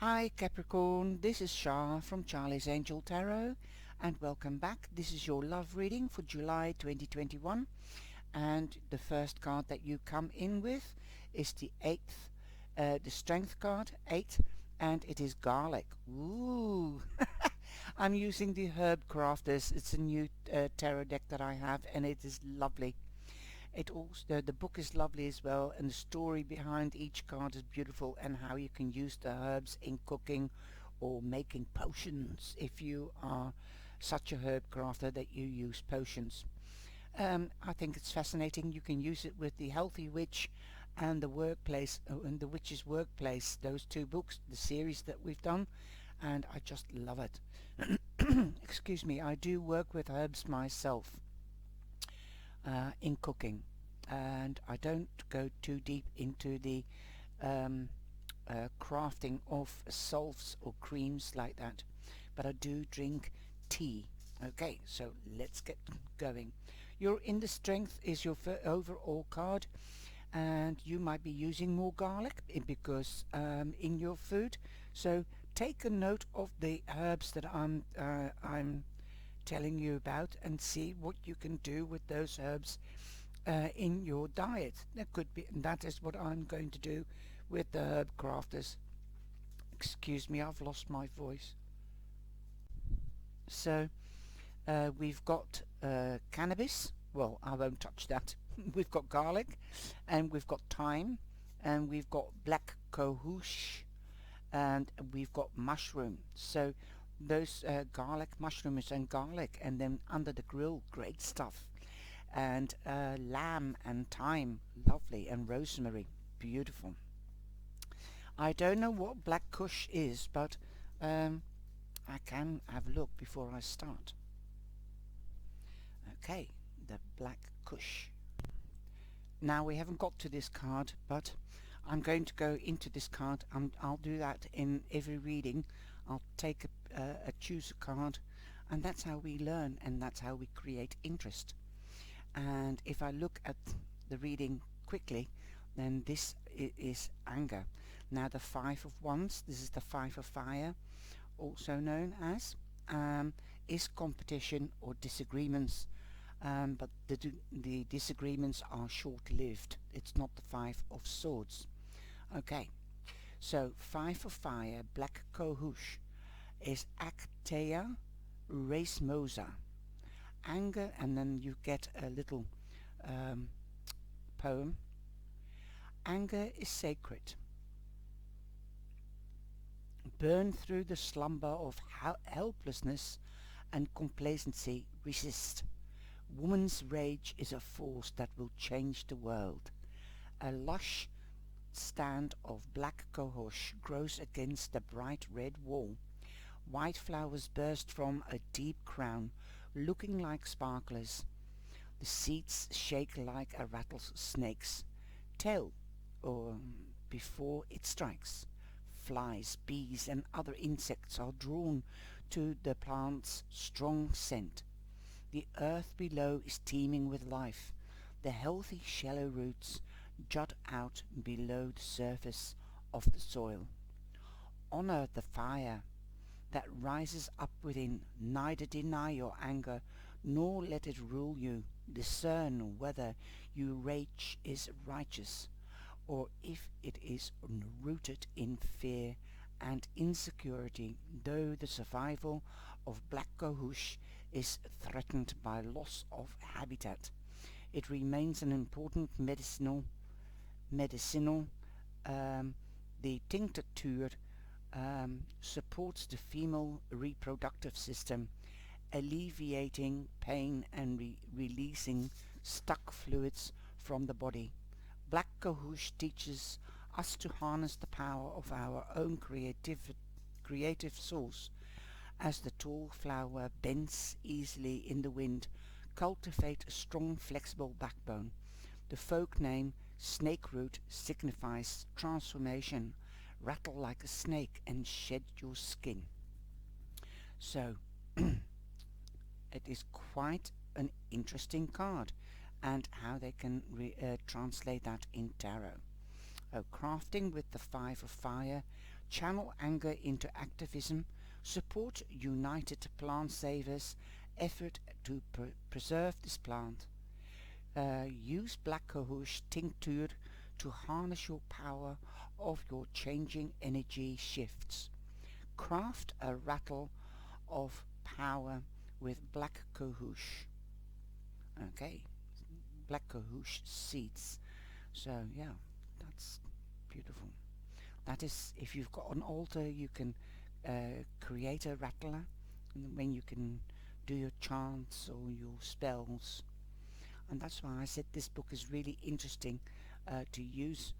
Hi Capricorn, this is Shah from Charlie's Angel Tarot and welcome back. This is your love reading for July 2021 and the first card that you come in with is the strength card, 8, and it is garlic. Ooh! I'm using the Herb Crafters. It's a new tarot deck that I have and it is lovely. It also the book is lovely as well, and the story behind each card is beautiful, and how you can use the herbs in cooking or making potions if you are such a herb crafter that you use potions. I think it's fascinating. You can use it with the Healthy Witch and the Workplace and the Witch's Workplace. Those two books, the series that we've done, and I just love it. Excuse me. I do work with herbs myself in cooking, and I don't go too deep into the um, crafting of salves or creams like that, but I do drink tea. Okay, so let's get going. Your in the strength is your overall card, and you might be using more garlic because in your food. So take a note of the herbs that I'm telling you about and see what you can do with those herbs in your diet. That could be, and that is what I'm going to do with the herb crafters. Excuse me, I've lost my voice. So we've got cannabis. Well, I won't touch that. We've got garlic, and we've got thyme, and we've got black cohosh, and we've got mushroom. So those garlic, mushrooms and garlic, and then under the grill, great stuff. And lamb and thyme, lovely, and rosemary, beautiful. I don't know what black kush is, but I can have a look before I start. Okay, the black kush. Now we haven't got to this card, but I'm going to go into this card. I'll do that in every reading. I'll take choose a card, and that's how we learn, and that's how we create interest. And if I look at the reading quickly, then this is anger. Now the Five of Wands, this is the Five of Fire, also known as, is competition or disagreements. But the disagreements are short-lived. It's not the Five of Swords. Okay, so Five of Fire, Black Cohosh, is Actea Racemosa. Anger, and then you get a little poem. Anger is sacred. Burn through the slumber of helplessness and complacency. Resist. Woman's rage is a force that will change the world. A lush stand of black cohosh grows against the bright red wall. White flowers burst from a deep crown, looking like sparklers. The seeds shake like a rattlesnake's tail, or before it strikes. Flies, bees, and other insects are drawn to the plant's strong scent. The earth below is teeming with life. The healthy shallow roots jut out below the surface of the soil. Honor the fire that rises up within. Neither deny your anger, nor let it rule you. Discern whether your rage is righteous, or if it is rooted in fear and insecurity, though the survival of black cohosh is threatened by loss of habitat. It remains an important medicinal. The tincture supports the female reproductive system, alleviating pain and releasing stuck fluids from the body. Black cohosh teaches us to harness the power of our own creative source. As the tall flower bends easily in the wind, cultivate a strong flexible backbone. The folk name snakeroot signifies transformation. Rattle like a snake and shed your skin. So it is quite an interesting card, and how they can translate that in tarot. Crafting with the Five of Fire Channel anger into activism. Support united plant savers effort to preserve this plant. Use black cohosh tincture to harness your power of your changing energy shifts. Craft a rattle of power with black cohosh. Okay, black cohosh seeds. So yeah, that's beautiful. That is, if you've got an altar, you can create a rattler when you can do your chants or your spells. And that's why I said this book is really interesting to use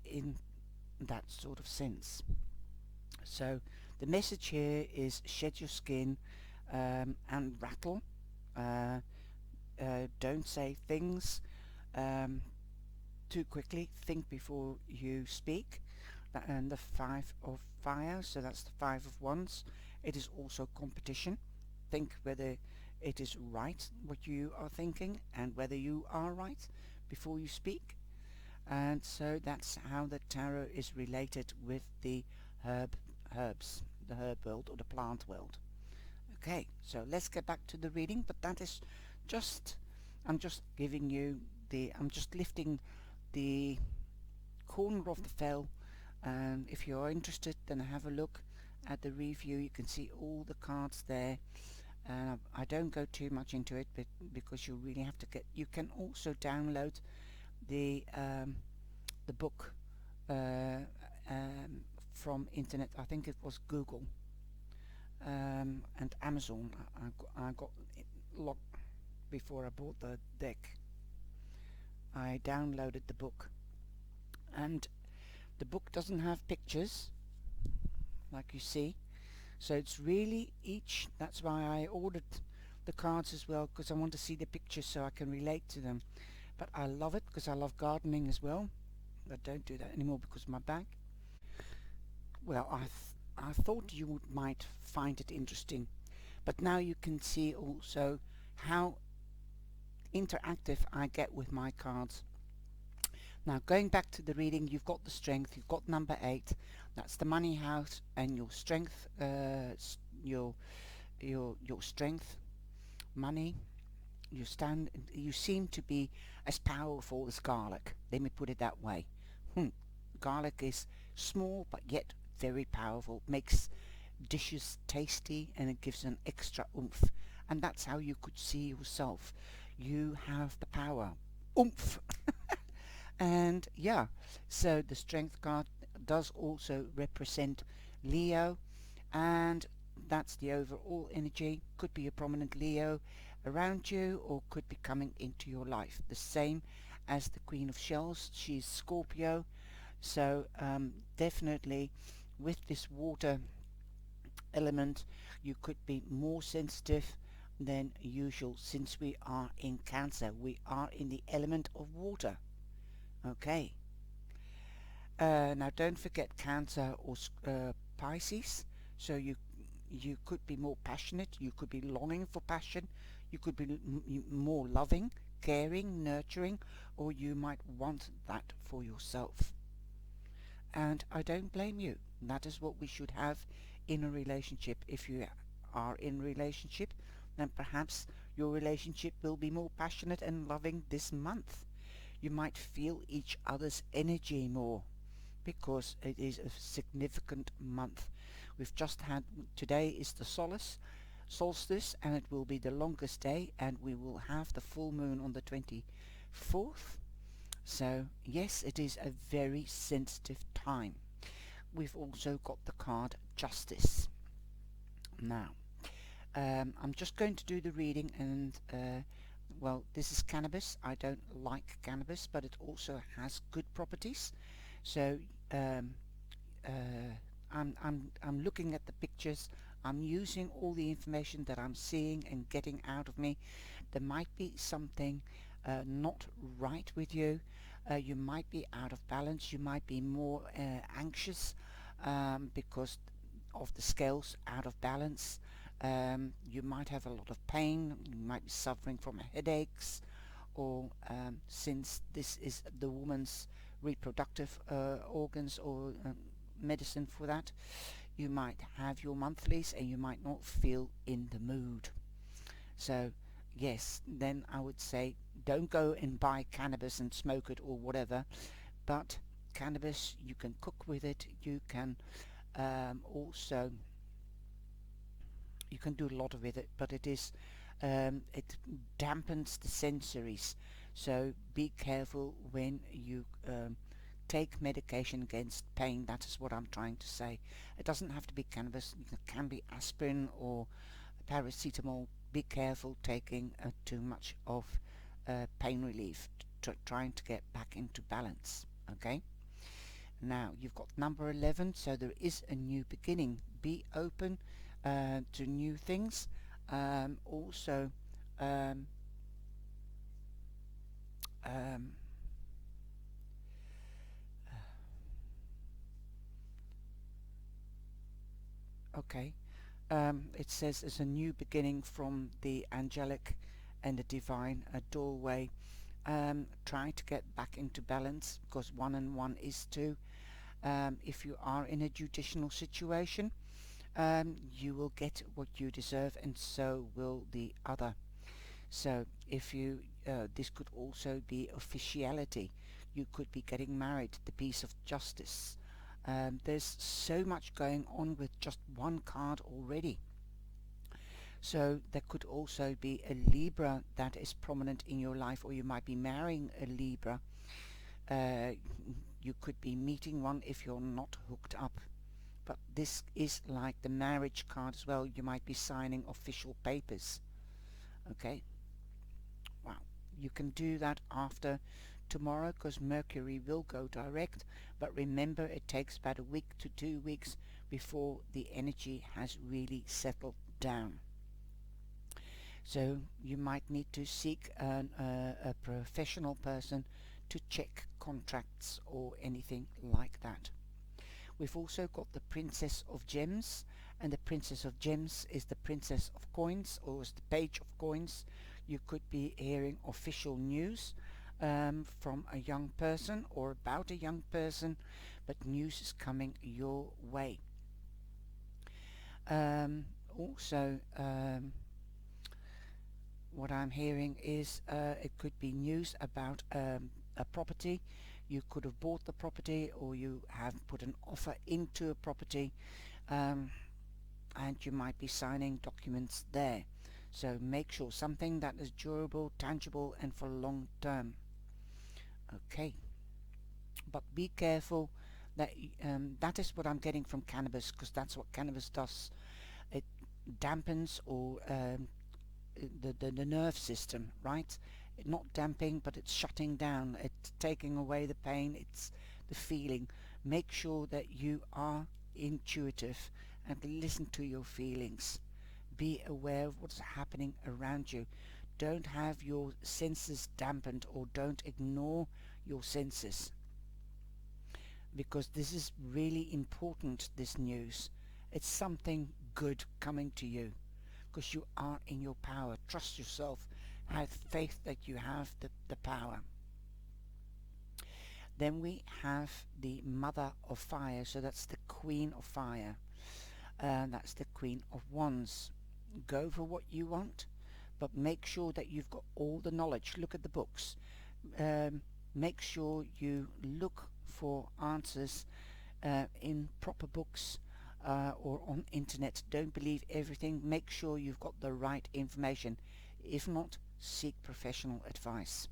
in that sort of sense. So the message here is shed your skin and rattle. Don't say things too quickly. Think before you speak. And the 5 of fire, so that's the 5 of wands. It is also competition. Think whether it is right what you are thinking and whether you are right before you speak. And so that's how the tarot is related with the herbs, the herb world or the plant world. Okay, so let's get back to the reading, but that is just, I'm just giving you I'm just lifting the corner of the fell, and if you are interested, then have a look at the review. You can see all the cards there. I don't go too much into it, but because you really have to you can also download the book from internet. I think it was Google and Amazon. I got it locked before I bought the deck. I downloaded the book, and the book doesn't have pictures like you see, so it's really that's why I ordered the cards as well, because I want to see the pictures so I can relate to them. But I love it because I love gardening as well. I don't do that anymore because of my back. Well, I thought you might find it interesting, but now you can see also how interactive I get with my cards. Now, going back to the reading, you've got the strength, you've got number 8, that's the money house, and your strength, your strength, money. You seem to be as powerful as garlic. Let me put it that way. Garlic is small but yet very powerful. It makes dishes tasty and it gives an extra oomph. And that's how you could see yourself. You have the power. Oomph! And yeah, so the strength card does also represent Leo, and that's the overall energy. Could be a prominent Leo around you or could be coming into your life. The same as the Queen of Shells, she's Scorpio, so definitely with this water element you could be more sensitive than usual, since we are in Cancer. We are in the element of water. Okay. Now don't forget Cancer or Pisces. So you could be more passionate. You could be longing for passion. You could be more loving, caring, nurturing, or you might want that for yourself. And I don't blame you. That is what we should have in a relationship. If you are in a relationship, then perhaps your relationship will be more passionate and loving this month. You might feel each other's energy more because it is a significant month. We've just had, today is the solstice, and it will be the longest day, and we will have the full moon on the 24th. So yes, it is a very sensitive time. We've also got the card Justice. Now I'm just going to do the reading, and well, this is cannabis. I don't like cannabis, but it also has good properties. So I'm looking at the pictures. I'm using all the information that I'm seeing and getting out of me. There might be something not right with you. You might be out of balance. You might be more anxious because of the scales out of balance. You might have a lot of pain. You might be suffering from headaches, or since this is the woman's reproductive organs, or medicine for that. You might have your monthlies and you might not feel in the mood. So yes, then I would say don't go and buy cannabis and smoke it or whatever, but cannabis, you can cook with it, you can also you can do a lot with it, but it dampens the sensories. So be careful when you take medication against pain. That is what I'm trying to say. It doesn't have to be cannabis. It can be aspirin or paracetamol. Be careful taking too much of pain relief, trying to get back into balance. Okay. Now you've got number 11, so there is a new beginning. Be open to new things. Also, um, um, okay. It says it's a new beginning from the angelic and the divine, a doorway. Try to get back into balance because 1 and 1 is 2. If you are in a judicial situation, you will get what you deserve, and so will the other. So if you this could also be officiality. You could be getting married, the piece of justice. There's so much going on with just one card already. So there could also be a Libra that is prominent in your life, or you might be marrying a Libra. Uh, you could be meeting one if you're not hooked up. But this is like the marriage card as well. You might be signing official papers. Okay. Wow. You can do that after tomorrow because Mercury will go direct. But remember, it takes about a week to 2 weeks before the energy has really settled down. So you might need to seek a professional person to check contracts or anything like that. We've also got the Princess of Gems, and the Princess of Gems is the Princess of Coins, or is the Page of Coins. You could be hearing official news from a young person or about a young person, but news is coming your way. Also, what I'm hearing is it could be news about a property. You could have bought the property, or you have put an offer into a property, um, and you might be signing documents there. So make sure something that is durable, tangible, and for long term. Okay, but be careful that that is what I'm getting from cannabis, because that's what cannabis does. It dampens or the nerve system, right? Not damping, but it's shutting down. It's taking away the pain. It's the feeling. Make sure that you are intuitive and listen to your feelings. Be aware of what's happening around you. Don't have your senses dampened, or don't ignore your senses, because this is really important, this news. It's something good coming to you because you are in your power. Trust yourself. Have faith that you have the power. Then we have the Mother of Fire, so that's the Queen of Fire. That's the Queen of Wands. Go for what you want, but make sure that you've got all the knowledge. Look at the books. Make sure you look for answers in proper books or on internet. Don't believe everything. Make sure you've got the right information. If not, seek professional advice.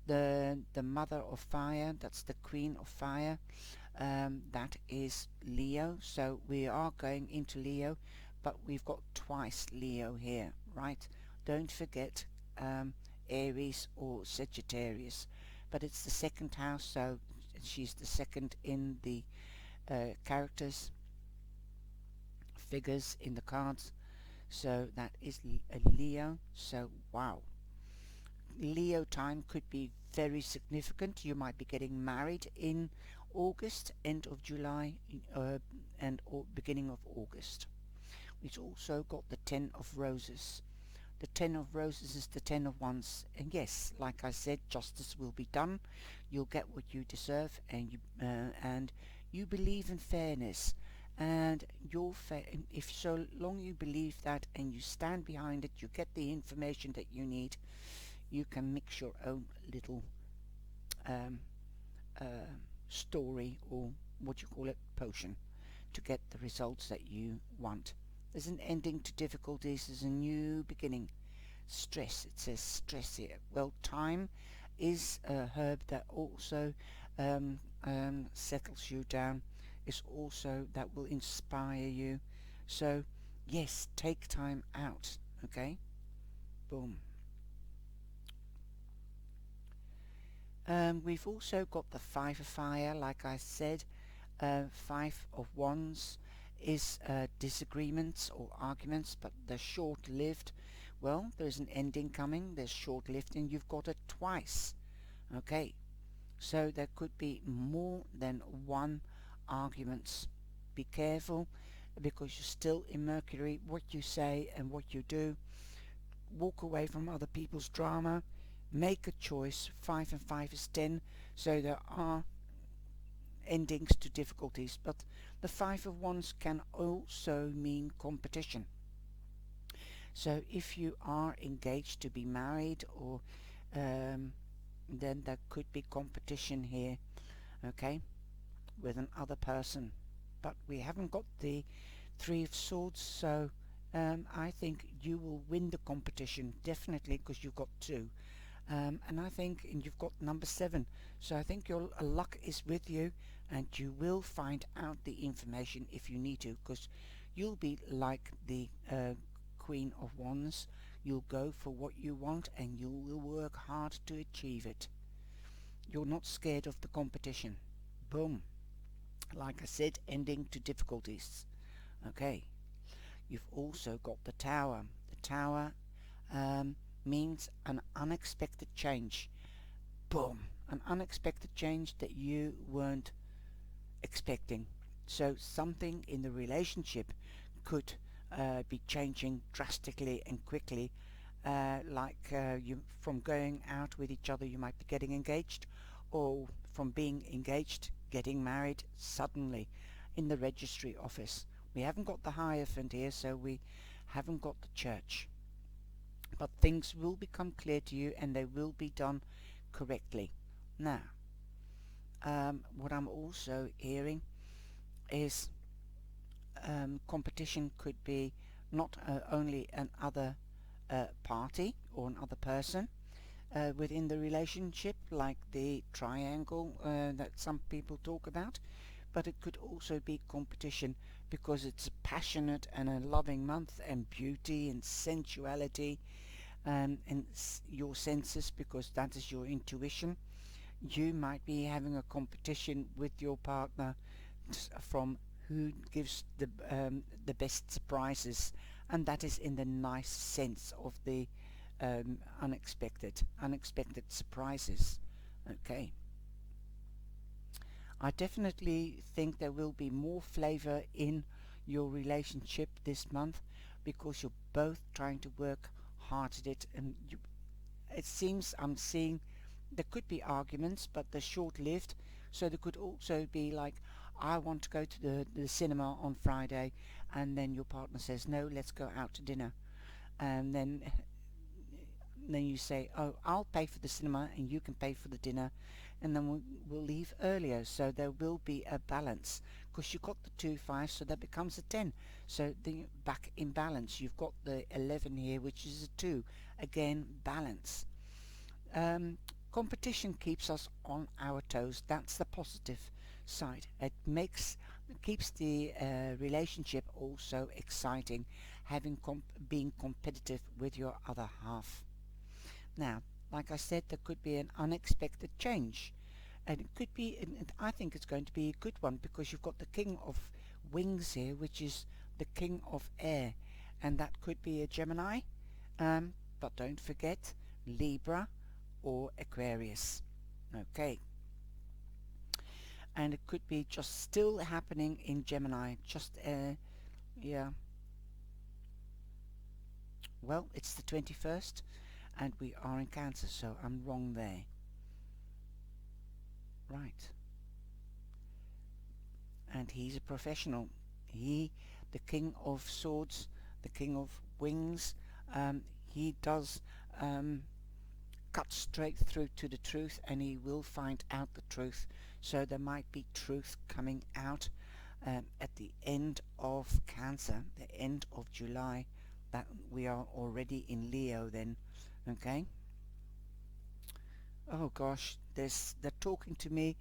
The Mother of Fire, that's the Queen of Fire, that is Leo. So we are going into Leo, but we've got twice Leo here, right? Don't forget Aries or Sagittarius, but it's the second house, so she's the second in the characters, figures in the cards. So that is a Leo. So wow, Leo time could be very significant. You might be getting married in August, end of July, and or beginning of August. We've also got the Ten of Roses. The Ten of Roses is the Ten of Wands, and yes, like I said, justice will be done. You'll get what you deserve, and You believe in fairness, and if so long you believe that and you stand behind it, you get the information that you need, you can mix your own little um, uh, story, or what you call it, potion, to get the results that you want. There's an ending to difficulties, there's a new beginning. Stress, it says stress here. Well, time is a herb that also settles you down. It's also that will inspire you. So yes, take time out. Okay, boom. We've also got the Five of Fire, like I said. Five of Wands is disagreements or arguments, but they're short-lived. Well, there's an ending coming, there's short-lived, and you've got it twice. Okay, so there could be more than one arguments. Be careful, because you're still in Mercury. What you say and what you do. Walk away from other people's drama. Make a choice. 5 and 5 is 10, so there are endings to difficulties, but the Five of Wands can also mean competition. So if you are engaged to be married, or then there could be competition here, okay, with another person. But we haven't got the Three of Swords, so I think you will win the competition, definitely, because you've got two. And I think, and you've got number 7, so I think your luck is with you, and you will find out the information if you need to, because you'll be like the Queen of Wands. You'll go for what you want, and you will work hard to achieve it. You're not scared of the competition. Boom. Like I said, ending to difficulties. Okay. You've also got the Tower. The Tower means an unexpected change. Boom. An unexpected change that you weren't expecting. So something in the relationship could be changing drastically and quickly. You, from going out with each other, you might be getting engaged, or from being engaged, getting married suddenly in the registry office. We haven't got the Hierophant here, so we haven't got the church. But things will become clear to you, and they will be done correctly. Now, what I'm also hearing is competition could be not only another party or another person within the relationship, like the triangle that some people talk about, but it could also be competition because it's a passionate and a loving month, and beauty and sensuality, and your senses, because that is your intuition. You might be having a competition with your partner from who gives the best surprises, and that is in the nice sense of the unexpected surprises. Okay, I definitely think there will be more flavor in your relationship this month, because you're both trying to work hard at it, and it seems I'm seeing there could be arguments, but they're short-lived. So there could also be like, I want to go to the cinema on Friday, and then your partner says, no, let's go out to dinner. And then you say, oh, I'll pay for the cinema and you can pay for the dinner, and then we'll leave earlier. So there will be a balance, because you got the 2 5, so that becomes a 10. So then back in balance. You've got the 11 here, which is a 2. Again, balance. Competition keeps us on our toes. That's the positive side. It keeps the relationship also exciting, being competitive with your other half. Now, like I said, there could be an unexpected change, and it could be, and I think it's going to be a good one, because you've got the King of Wings here, which is the King of Air, and that could be a Gemini, but don't forget Libra or Aquarius. Okay, and it could be just still happening in Gemini, just yeah, well, it's the 21st and we are in Cancer, so I'm wrong there. Right, and he's a professional. He, the King of Swords, the King of Wings, he does cut straight through to the truth, and he will find out the truth. So there might be truth coming out at the end of Cancer, the end of July, that we are already in Leo then. Okay. Oh gosh, they're talking to me,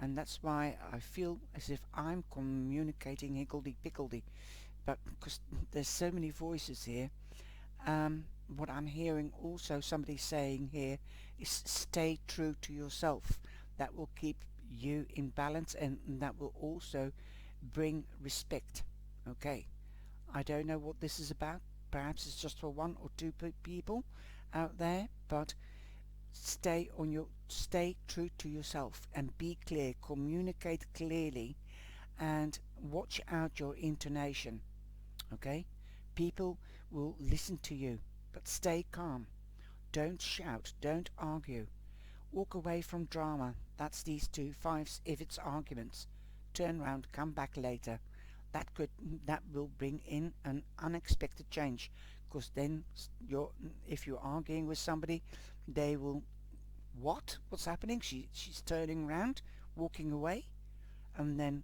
and that's why I feel as if I'm communicating higgledy-piggledy, but because there's so many voices here. What I'm hearing also somebody saying here is stay true to yourself. That will keep you in balance, and that will also bring respect. Okay, I don't know what this is about. Perhaps it's just for one or two people out there, but stay true to yourself and be clear, communicate clearly, and watch out your intonation. Okay, people will listen to you, but stay calm. Don't shout, don't argue. Walk away from drama. That's these two fives. If it's arguments, turn round, come back later. That will bring in an unexpected change, because then if you're arguing with somebody, they will, what's happening? She's turning round, walking away, and then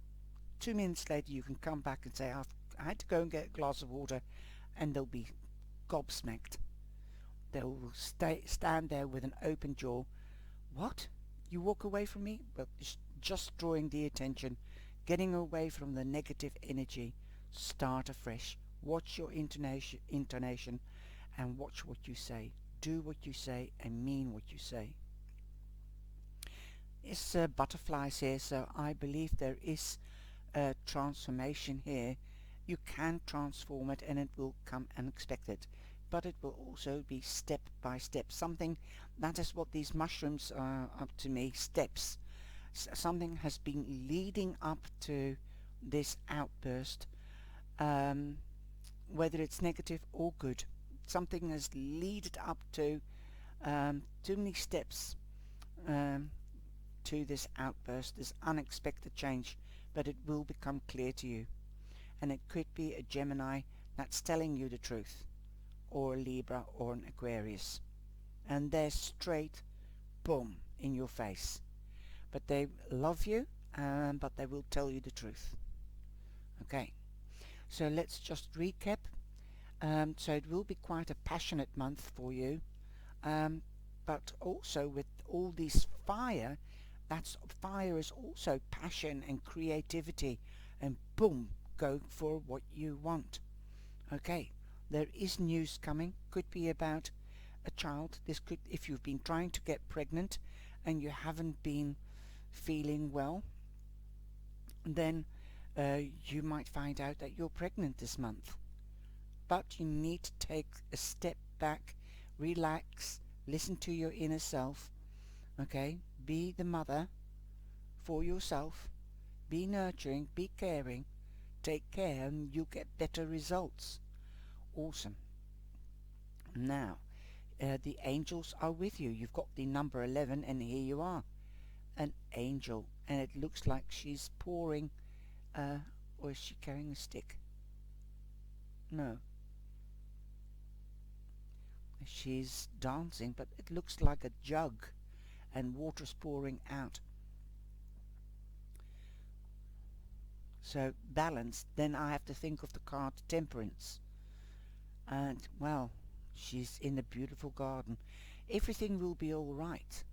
2 minutes later you can come back and say, I had to go and get a glass of water, and they'll be gobsmacked. They'll stand there with an open jaw. What? You walk away from me? Well, just drawing the attention, getting away from the negative energy. Start afresh. Watch your intonation, and watch what you say. Do what you say and mean what you say. It's butterflies here, so I believe there is a transformation here. You can transform it, and it will come unexpected, but it will also be step by step. Something, that is what these mushrooms are up to me, steps. Something has been leading up to this outburst, whether it's negative or good. Something has led up to too many steps to this outburst, this unexpected change, but it will become clear to you. And it could be a Gemini that's telling you the truth, or a Libra or an Aquarius, and they're straight, boom, in your face. But they love you, but they will tell you the truth. Okay, so let's just recap. So it will be quite a passionate month for you, but also with all this fire, fire is also passion and creativity, and boom, go for what you want. Okay, there is news coming. Could be about a child. This could, if you've been trying to get pregnant and you haven't been feeling well, then you might find out that you're pregnant this month. But you need to take a step back, relax, listen to your inner self. Okay, be the mother for yourself, be nurturing, be caring, take care, and you'll get better results. Awesome. Now, the angels are with you. You've got the number 11, and here you are, an angel, and it looks like she's pouring, or is she carrying a stick? No. She's dancing, but it looks like a jug, and water's pouring out. So, balanced. Then I have to think of the card Temperance. And, well, she's in a beautiful garden. Everything will be all right.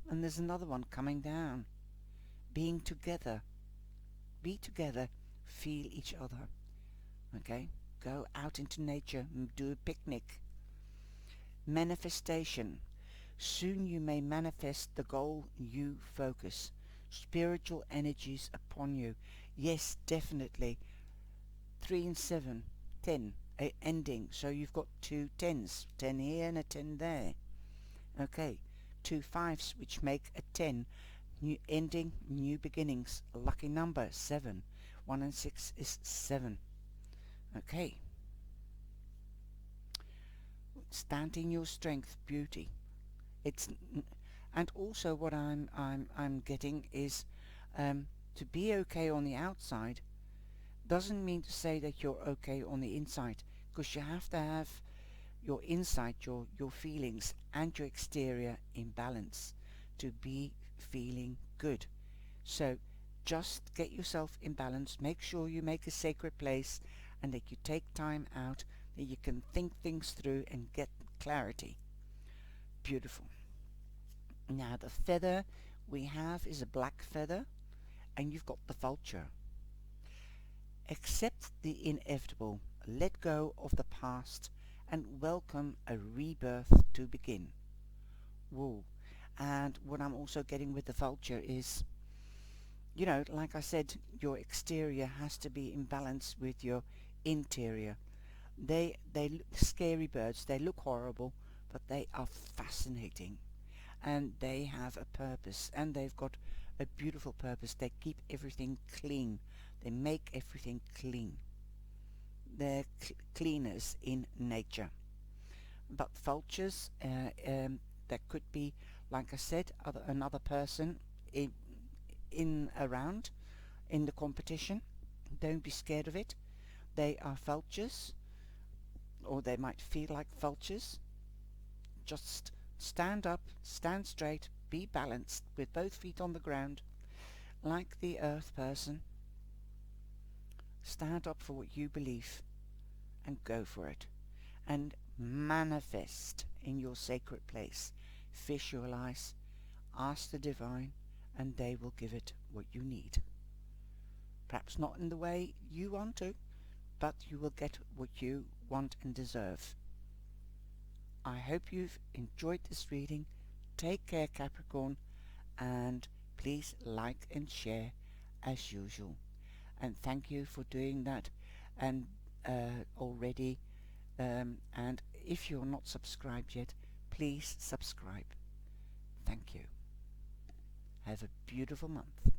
And there's another one coming down. Being together. Be together. Feel each other. Okay? Go out into nature and do a picnic. Manifestation. Soon you may manifest the goal you focus. Spiritual energies upon you. Yes, definitely. 3 and 7. 10. Ending. So you've got 2 10s. 10 here and a 10 there. Okay. 2 5s, which make a 10. New ending, new beginnings. A lucky number, 7. 1 and 6 is 7. Okay. Stand in your strength, beauty. It's, and also what I'm getting is To be okay on the outside doesn't mean to say that you're okay on the inside, because you have to have your inside, your feelings and your exterior in balance to be feeling good. So just get yourself in balance, make sure you make a sacred place and that you take time out, that you can think things through and get clarity. Beautiful. Now the feather we have is a black feather, and you've got the vulture. Accept the inevitable, let go of the past, and welcome a rebirth to begin. Whoa. And what I'm also getting with the vulture is, you know, like I said, your exterior has to be in balance with your interior. They look scary birds, they look horrible, but they are fascinating. And they have a purpose, and they've got a beautiful purpose. They keep everything clean. They make everything clean. They're cleaners in nature. But vultures, that could be, like I said, another person in around in the competition. Don't be scared of it. They are vultures, or they might feel like vultures. Just stand up, stand straight, be balanced with both feet on the ground, like the earth person. Stand up for what you believe and go for it. And manifest in your sacred place. Visualize, ask the divine, and they will give it what you need. Perhaps not in the way you want to, but you will get what you want and deserve. I hope you've enjoyed this reading. Take care, Capricorn, and please like and share as usual. And thank you for doing that and already. And if you're not subscribed yet, please subscribe. Thank you. Have a beautiful month.